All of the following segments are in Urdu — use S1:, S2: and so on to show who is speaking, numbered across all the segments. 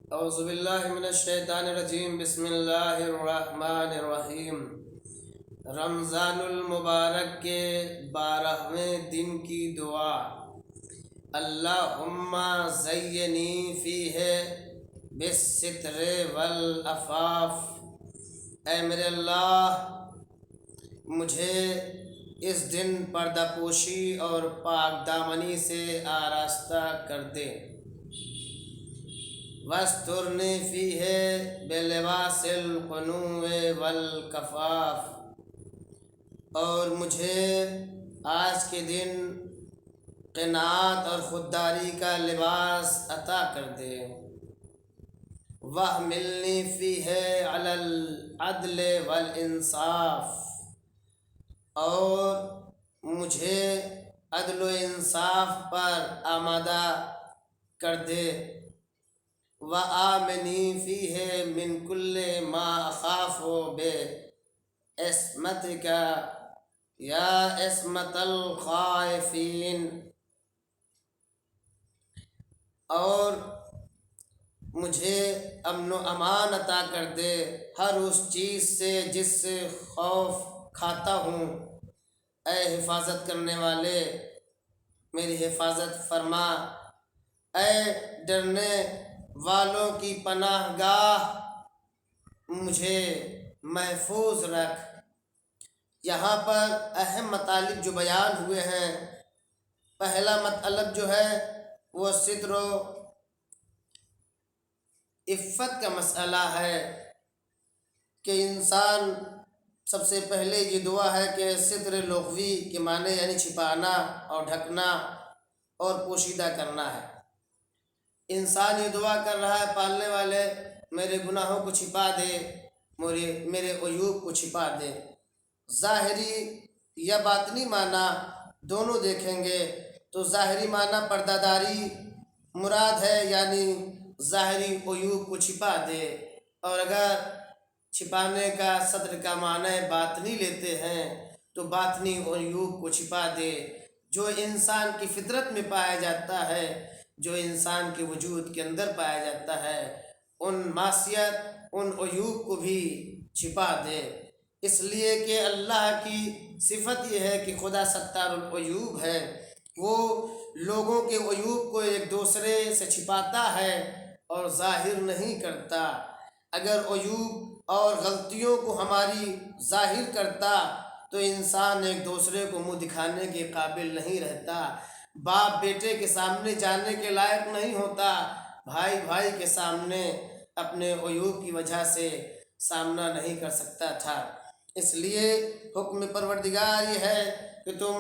S1: اعوذ باللہ من الشیطان الرجیم، بسم اللہ الرحمن الرحیم۔ رمضان المبارک کے 12ویں دن کی دعا۔ اللہم زینی فیہ بالستر والعفاف۔ اے میرے اللہ، مجھے اس دن پردہ پوشی اور پاک دامنی سے آراستہ کر دے۔ وَاسْتُرْنِي فِيهِ بِلِبَاسِ الْقُنُوِّ وَالْکَفَاف۔ اور مجھے آج کے دن قناعت اور خودداری کا لباس عطا کر دے۔ وَاحْمِلْنِي فِيهِ عَلَى الْعَدْلِ وَالْإِنصَافِ۔ اور مجھے عدل و انصاف پر آمادہ کر دے۔ وَآمِنِي فِيهِ مِنْ كُلِّ مَا أَخَافُ بِعِصْمَتِكَ يَا عِصْمَةَ الْخَائِفِينَ۔ اور مجھے امن و امان عطا کر دے ہر اس چیز سے جس سے خوف کھاتا ہوں۔ اے حفاظت کرنے والے، میری حفاظت فرما۔ اے ڈرنے والوں کی پناہ گاہ، مجھے محفوظ رکھ۔ یہاں پر اہم مطالب جو بیان ہوئے ہیں، پہلا مطلب جو ہے وہ ستر و عفت کا مسئلہ ہے کہ انسان سب سے پہلے یہ دعا ہے کہ ستر لغوی کے معنی یعنی چھپانا اور ڈھکنا اور پوشیدہ کرنا ہے۔ انسان یہ دعا کر رہا ہے، پالنے والے میرے گناہوں کو چھپا دے، میرے عیوب کو چھپا دے۔ ظاہری یا باطنی معنی دونوں دیکھیں گے تو ظاہری معنی پردہ داری مراد ہے، یعنی ظاہری عیوب کو چھپا دے، اور اگر چھپانے کا ستر کا معنی باطنی لیتے ہیں تو باطنی عیوب کو چھپا دے، جو انسان کی فطرت میں پایا جاتا ہے، جو انسان کے وجود کے اندر پایا جاتا ہے، ان معصیت، ان عیوب کو بھی چھپا دے۔ اس لیے کہ اللہ کی صفت یہ ہے کہ خدا ستار العیوب ہے، وہ لوگوں کے عیوب کو ایک دوسرے سے چھپاتا ہے اور ظاہر نہیں کرتا۔ اگر عیوب اور غلطیوں کو ہماری ظاہر کرتا تو انسان ایک دوسرے کو منہ دکھانے کے قابل نہیں رہتا، باپ بیٹے کے سامنے جانے کے لائق نہیں ہوتا، بھائی بھائی کے سامنے اپنے عیوب کی وجہ سے سامنا نہیں کر سکتا تھا۔ اس لیے حکم پروردگار یہ ہے کہ تم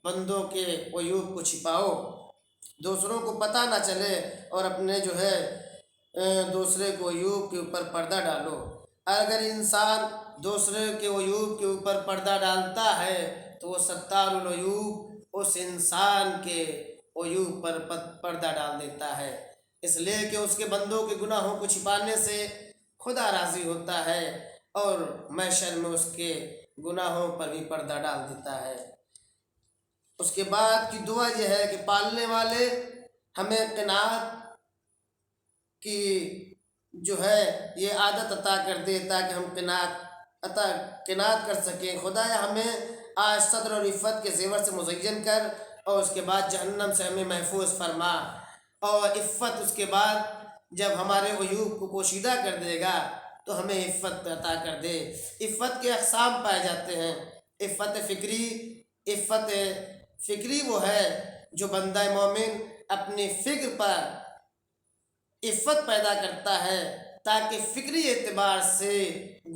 S1: بندوں کے عیوب کو چھپاؤ، دوسروں کو پتہ نہ چلے، اور اپنے جو ہے دوسرے کو عیوب کے اوپر پردہ ڈالو۔ اگر انسان دوسرے کے عیوب کے اوپر پردہ ڈالتا ہے تو وہ ستار العیوب اس انسان کے عیوب پر پردہ ڈال دیتا ہے، اس لیے کہ اس کے بندوں کے گناہوں کو چھپانے سے خدا راضی ہوتا ہے اور محشر میں اس کے گناہوں پر بھی پردہ ڈال دیتا ہے۔ اس کے بعد کی دعا یہ ہے کہ پالنے والے ہمیں قناعت کی جو ہے یہ عادت عطا کر دے تاکہ ہم قناعت کر سکیں۔ خدایا ہمیں آج صدر اور عفت کے زیور سے مزین کر، اور اس کے بعد جہنم سے ہمیں محفوظ فرما، اور عفت اس کے بعد جب ہمارے عیوب کو پوشیدہ کر دے گا تو ہمیں عفت عطا کر دے۔ عفت کے اقسام پائے جاتے ہیں۔ عفت فکری وہ ہے جو بندہ مومن اپنی فکر پر عفت پیدا کرتا ہے تاکہ فکری اعتبار سے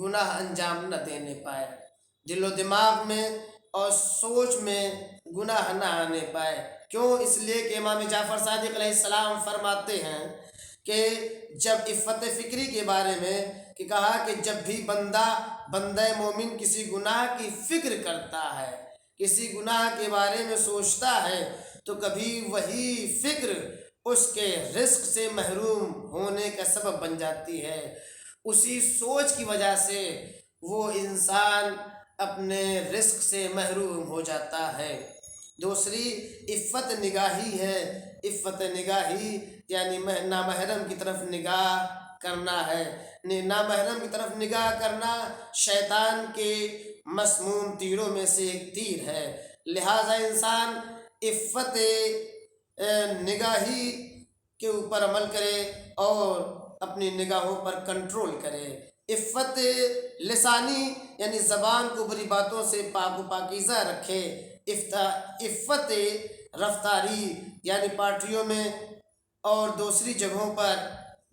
S1: گناہ انجام نہ دینے پائے، دل و دماغ میں اور سوچ میں گناہ نہ آنے پائے۔ کیوں؟ اس لیے کہ امام جعفر صادق علیہ السلام فرماتے ہیں کہ جب عفت فکری کے بارے میں کہ کہا کہ جب بھی بندہ مومن کسی گناہ کی فکر کرتا ہے، کسی گناہ کے بارے میں سوچتا ہے، تو کبھی وہی فکر اس کے رزق سے محروم ہونے کا سبب بن جاتی ہے۔ اسی سوچ کی وجہ سے وہ انسان اپنے رزق سے محروم ہو جاتا ہے۔ دوسری عفت نگاہی ہے۔ عفت نگاہی یعنی نامحرم کی طرف نگاہ کرنا ہے۔ نامحرم کی طرف نگاہ کرنا شیطان کے مسموم تیروں میں سے ایک تیر ہے، لہٰذا انسان عفت نگاہی کے اوپر عمل کرے اور اپنی نگاہوں پر کنٹرول کرے۔ عفت لسانی یعنی زبان کو بری باتوں سے پاک و پاکیزہ رکھے۔ عفت رفتاری یعنی پارٹیوں میں اور دوسری جگہوں پر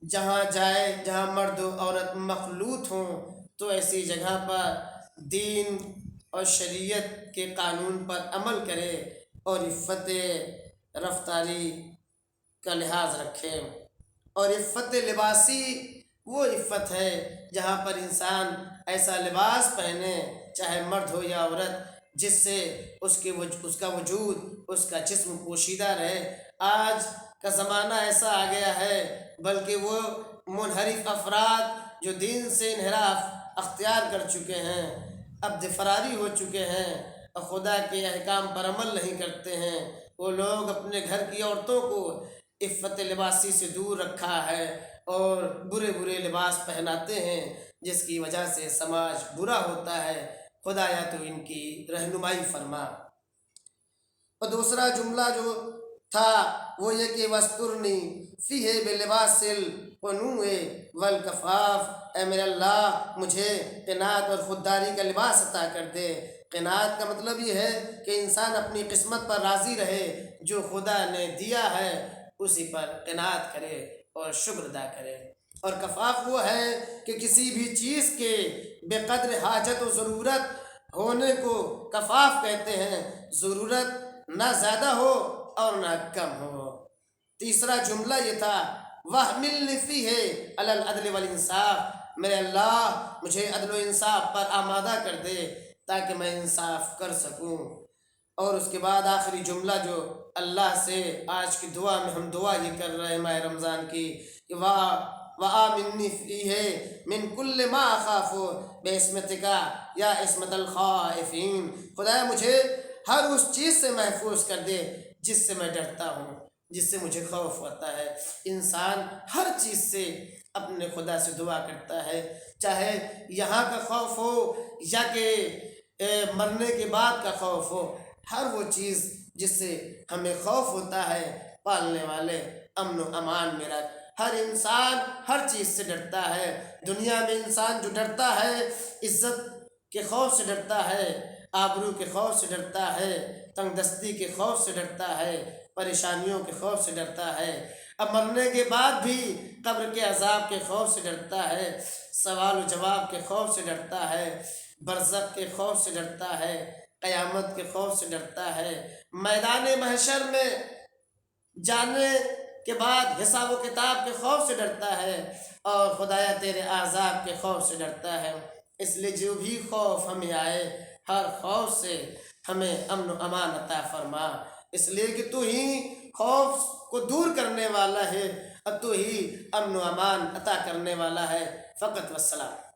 S1: جہاں جائے جہاں مرد و عورت مخلوط ہوں تو ایسی جگہ پر دین اور شریعت کے قانون پر عمل کرے اور عفت رفتاری کا لحاظ رکھے۔ اور عفت لباسی وہ عفت ہے جہاں پر انسان ایسا لباس پہنے، چاہے مرد ہو یا عورت، جس سے اس کا وجود، اس کا جسم پوشیدہ رہے۔ آج کا زمانہ ایسا آ گیا ہے بلکہ وہ منحرف افراد جو دین سے انحراف اختیار کر چکے ہیں، عبد فراری ہو چکے ہیں اور خدا کے احکام پر عمل نہیں کرتے ہیں، وہ لوگ اپنے گھر کی عورتوں کو عفت لباسی سے دور رکھا ہے اور برے برے لباس پہناتے ہیں، جس کی وجہ سے سماج برا ہوتا ہے۔ خدایا تو ان کی رہنمائی فرما۔ اور دوسرا جملہ جو تھا وہ یہ کہ وَاسْتُرْنِي فِيهِ بِلِبَاسِ الْقُنُوعِ وَالْكَفَافِ، اے میرے اللہ مجھے قناعت اور خودداری کا لباس عطا کر دے۔ قناعت کا مطلب یہ ہے کہ انسان اپنی قسمت پر راضی رہے، جو خدا نے دیا ہے اسی پر قناعت کرے اور شکر ادا کرے۔ اور کفاف وہ ہے کہ کسی بھی چیز کے بے قدر حاجت و ضرورت ہونے کو کفاف کہتے ہیں، ضرورت نہ زیادہ ہو اور نہ کم ہو۔ تیسرا جملہ یہ تھا وَاحْمِلْنِي فِيهِ عَلَى الْعَدْلِ وَالْإِنصَافِ، میرے اللہ مجھے عدل و انصاف پر آمادہ کر دے تاکہ میں انصاف کر سکوں۔ اور اس کے بعد آخری جملہ جو اللہ سے آج کی دعا میں ہم دعا یہ کر رہے ہیں ماہ رمضان کی کہ وَآمِنِّي فِيهِ مِن كُلِّ مَا أَخَافُ بِعِصْمَتِكَ يَا عِصْمَةَ الْخَائِفِينَ، خدایا مجھے ہر اس چیز سے محفوظ کر دے جس سے میں ڈرتا ہوں، جس سے مجھے خوف ہوتا ہے۔ انسان ہر چیز سے اپنے خدا سے دعا کرتا ہے، چاہے یہاں کا خوف ہو یا کہ مرنے کے بعد کا خوف ہو، ہر وہ چیز جس سے ہمیں خوف ہوتا ہے پالنے والے امن و امان میں رکھ۔ ہر انسان ہر چیز سے ڈرتا ہے، دنیا میں انسان جو ڈرتا ہے عزت کے خوف سے ڈرتا ہے، آبرو کے خوف سے ڈرتا ہے، تنگ دستی کے خوف سے ڈرتا ہے، پریشانیوں کے خوف سے ڈرتا ہے، اب مرنے کے بعد بھی قبر کے عذاب کے خوف سے ڈرتا ہے، سوال و جواب کے خوف سے ڈرتا ہے، برزخ کے خوف سے ڈرتا ہے، قیامت کے خوف سے ڈرتا ہے، میدان محشر میں جانے کے بعد حساب و کتاب کے خوف سے ڈرتا ہے، اور خدایا تیرے عذاب کے خوف سے ڈرتا ہے۔ اس لیے جو بھی خوف ہمیں آئے ہر خوف سے ہمیں امن و امان عطا فرما، اس لیے کہ تو ہی خوف کو دور کرنے والا ہے اور تو ہی امن و امان عطا کرنے والا ہے۔ فقط والسلام۔